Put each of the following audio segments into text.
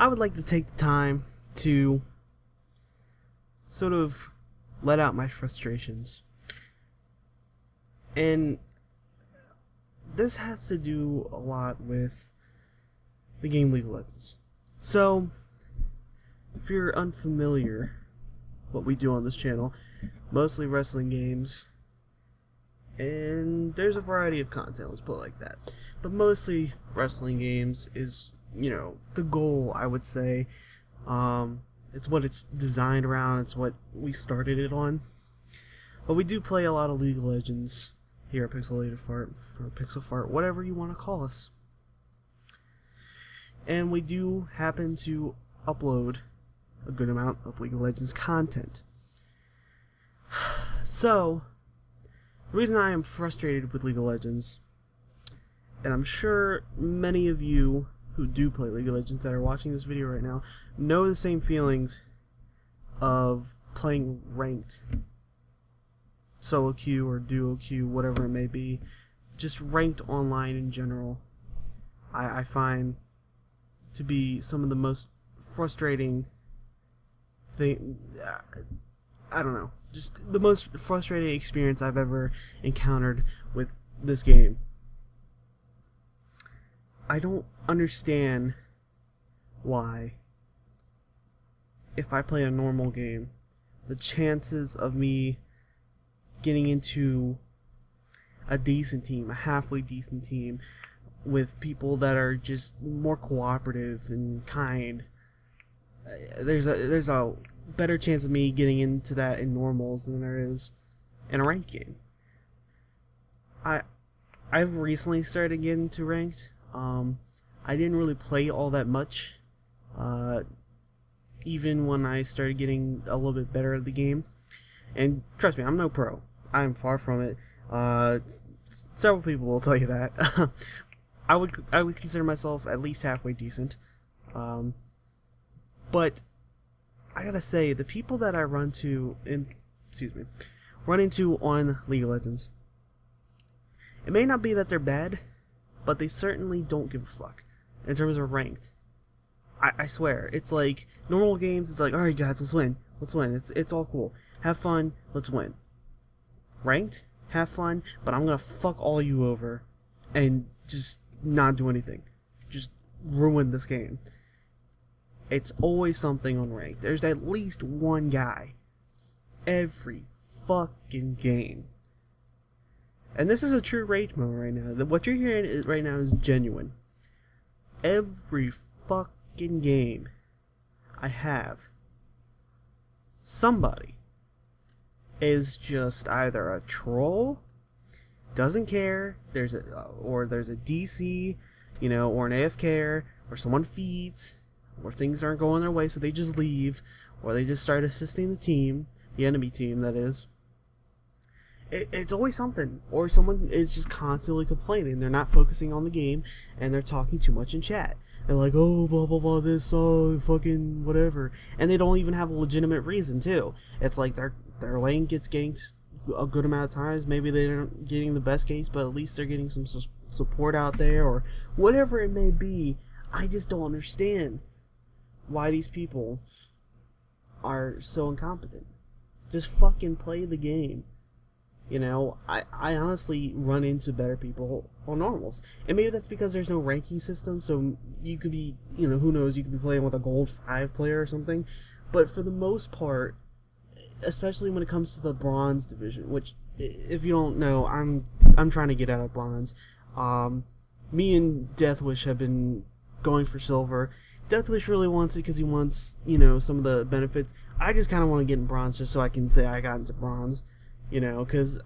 I would like to take the time to sort of let out my frustrations. And this has to do a lot with the game League of Legends. So, if you're unfamiliar, what we do on this channel, mostly wrestling games, and there's a variety of content, let's put it like that. But mostly wrestling games is, the goal, I would say. It's what it's designed around, it's what we started it on. But we do play a lot of League of Legends here at Pixelated Fart, or Pixel Fart, whatever you want to call us. And we do happen to upload a good amount of League of Legends content. So, the reason I am frustrated with League of Legends, and I'm sure many of you who do play League of Legends that are watching this video right now know the same feelings of playing ranked solo queue or duo queue, whatever it may be, just ranked online in general. I find to be some of the most frustrating thing. I don't know, just the most frustrating experience I've ever encountered with this game. I don't understand why, if I play a normal game, the chances of me getting into a decent team, a halfway decent team, with people that are just more cooperative and kind, there's a better chance of me getting into that in normals than there is in a ranked game. I've recently started getting into ranked. I didn't really play all that much, even when I started getting a little bit better at the game. And trust me, I'm no pro. I'm far from it. Several people will tell you that. I would consider myself at least halfway decent. But I gotta say, the people that I run into on League of Legends, it may not be that they're bad, but they certainly don't give a fuck in terms of ranked. I swear, it's like normal games. It's like, all right, guys, let's win. It's all cool. Have fun. Let's win. Ranked, have fun, but I'm gonna fuck all you over and just not do anything. Just ruin this game. It's always something on ranked. There's at least one guy every fucking game. And this is a true rage moment right now. What you're hearing right now is genuine. Every fucking game I have, somebody is just either a troll, doesn't care, or there's a DC, or an AFK, or someone feeds, or things aren't going their way, so they just leave, or they just start assisting the team, the enemy team, that is. It's always something, or someone is just constantly complaining. They're not focusing on the game, and they're talking too much in chat. They're like, oh, blah, blah, blah, this, oh, fucking whatever. And they don't even have a legitimate reason, too. It's like their lane gets ganked a good amount of times. Maybe they aren't getting the best ganks, but at least they're getting some support out there, or whatever it may be. I just don't understand why these people are so incompetent. Just fucking play the game. I honestly run into better people on normals. And maybe that's because there's no ranking system, so you could be, who knows, you could be playing with a gold 5 player or something. But for the most part, especially when it comes to the bronze division, which, if you don't know, I'm trying to get out of bronze. Me and Deathwish have been going for silver. Deathwish really wants it because he wants, some of the benefits. I just kind of want to get in bronze just so I can say I got into bronze. Because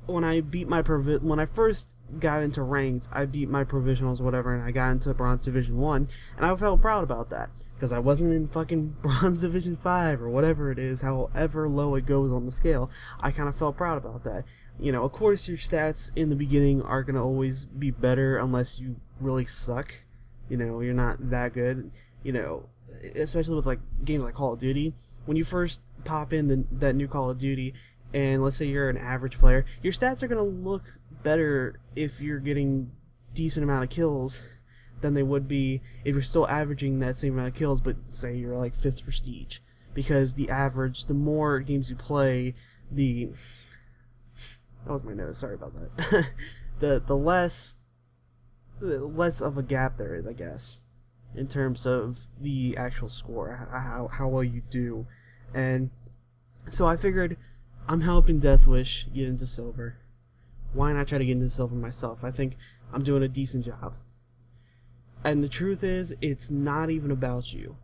when I first got into ranked, I beat my provisionals, whatever, and I got into Bronze Division 1, and I felt proud about that, because I wasn't in fucking Bronze Division 5, or whatever it is, however low it goes on the scale. I kind of felt proud about that. Of course, your stats in the beginning are going to always be better, unless you really suck. You're not that good, especially with, games like Call of Duty. When you first pop in that new Call of Duty, and let's say you're an average player, your stats are going to look better if you're getting decent amount of kills than they would be if you're still averaging that same amount of kills, but say you're like 5th prestige. Because the more games you play, that was my nose, sorry about that. the less of a gap there is, I guess, in terms of the actual score, how well you do. And so I figured, I'm helping Deathwish get into silver. Why not try to get into silver myself? I think I'm doing a decent job. And the truth is, it's not even about you.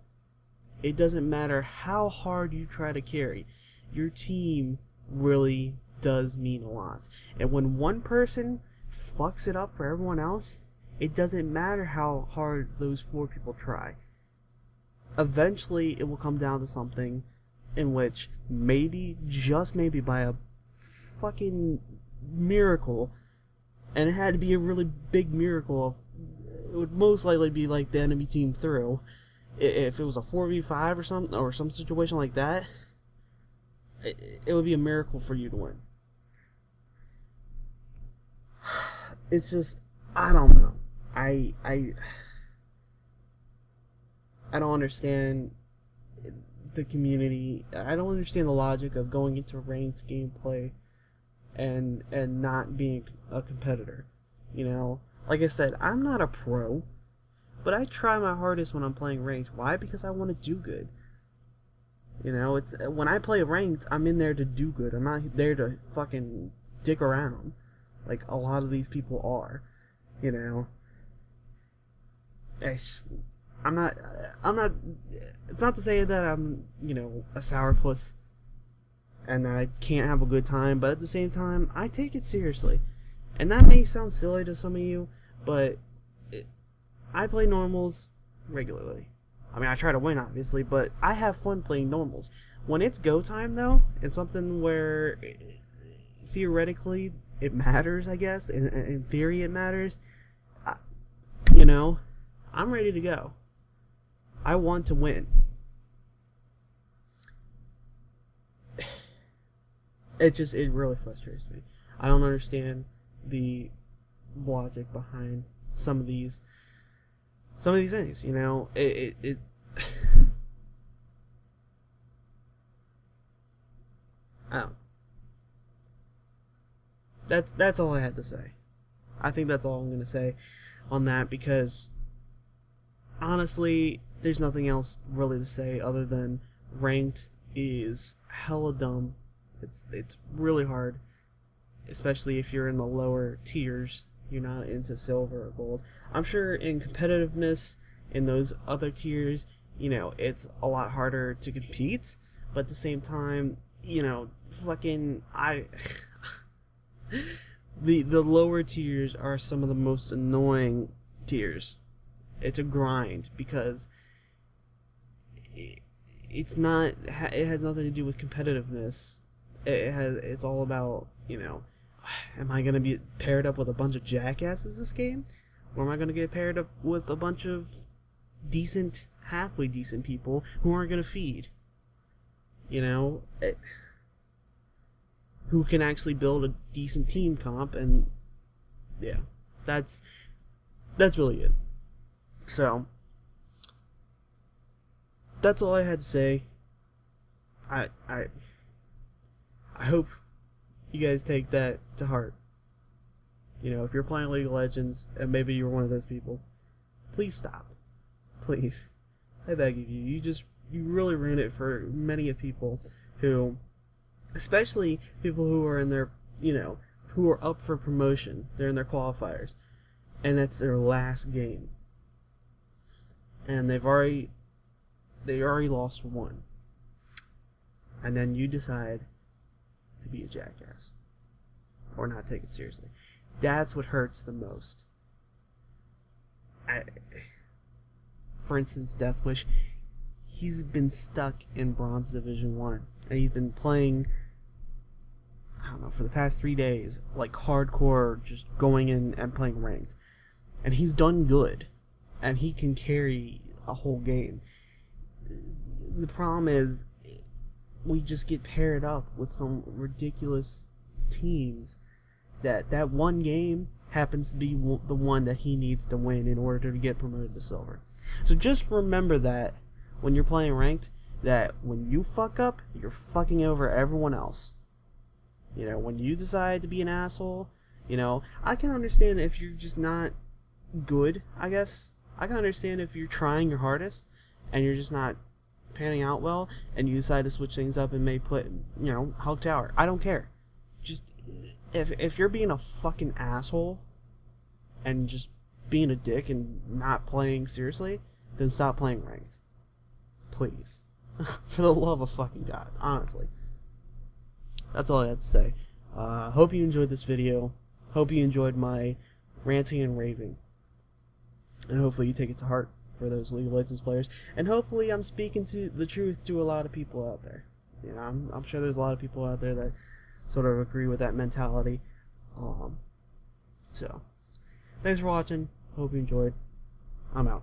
It doesn't matter how hard you try to carry. Your team really does mean a lot. And when one person fucks it up for everyone else, it doesn't matter how hard those 4 people try. Eventually, it will come down to something in which maybe, just maybe by a fucking miracle, and it had to be a really big miracle, it would most likely be like the enemy team through. If it was a 4v5 or something, or some situation like that, it would be a miracle for you to win. It's just, I don't know. I don't understand the community. I don't understand the logic of going into ranked gameplay and not being a competitor. You know, like I said, I'm not a pro, but I try my hardest when I'm playing ranked. Why? Because I want to do good. You know, it's when I play ranked, I'm in there to do good. I'm not there to fucking dick around like a lot of these people are. You know, I'm not. It's not to say that I'm, you know, a sourpuss and I can't have a good time, but at the same time, I take it seriously. And that may sound silly to some of you, but I play normals regularly. I mean, I try to win, obviously, but I have fun playing normals. When it's go time, though, and something where theoretically it matters, I guess, in theory it matters, you know, I'm ready to go. I want to win. It really frustrates me. I don't understand the logic behind some of these things, you know. It I don't. That's all I had to say. I think that's all I'm gonna say on that, because honestly, there's nothing else really to say other than ranked is hella dumb. It's really hard, especially if you're in the lower tiers. You're not into silver or gold. I'm sure in competitiveness in those other tiers, you know, it's a lot harder to compete, but at the same time, you know, fucking the lower tiers are some of the most annoying tiers. It's a grind because it has nothing to do with competitiveness. It's all about, you know, am I going to be paired up with a bunch of jackasses this game? Or am I going to get paired up with a bunch of decent, halfway decent people who aren't going to feed? You know, who can actually build a decent team comp, and yeah, that's really it. So, that's all I had to say. I hope you guys take that to heart. You know, if you're playing League of Legends and maybe you're one of those people, please stop. Please. I beg of you. You really ruin it for many of people who, especially people who are in their, you know, who are up for promotion. They're in their qualifiers. And that's their last game. And they already lost one. And then you decide to be a jackass or not take it seriously. That's what hurts the most. For instance, Deathwish, he's been stuck in Bronze Division 1, and he's been playing, I don't know, for the past 3 days, like hardcore, just going in and playing ranked. And he's done good, and he can carry a whole game. The problem is, we just get paired up with some ridiculous teams that one game happens to be the one that he needs to win in order to get promoted to silver. So just remember that when you're playing ranked, that when you fuck up, you're fucking over everyone else. You know, when you decide to be an asshole, you know, I can understand if you're just not good, I guess. I can understand if you're trying your hardest and you're just not panning out well, and you decide to switch things up and may put, you know, Hulk Tower. I don't care. Just, if you're being a fucking asshole and just being a dick and not playing seriously, then stop playing ranked. Please. For the love of fucking God, honestly. That's all I have to say. Hope you enjoyed this video. Hope you enjoyed my ranting and raving. And hopefully you take it to heart for those League of Legends players. And hopefully I'm speaking to the truth to a lot of people out there. You know, I'm sure there's a lot of people out there that sort of agree with that mentality. So, thanks for watching. Hope you enjoyed. I'm out.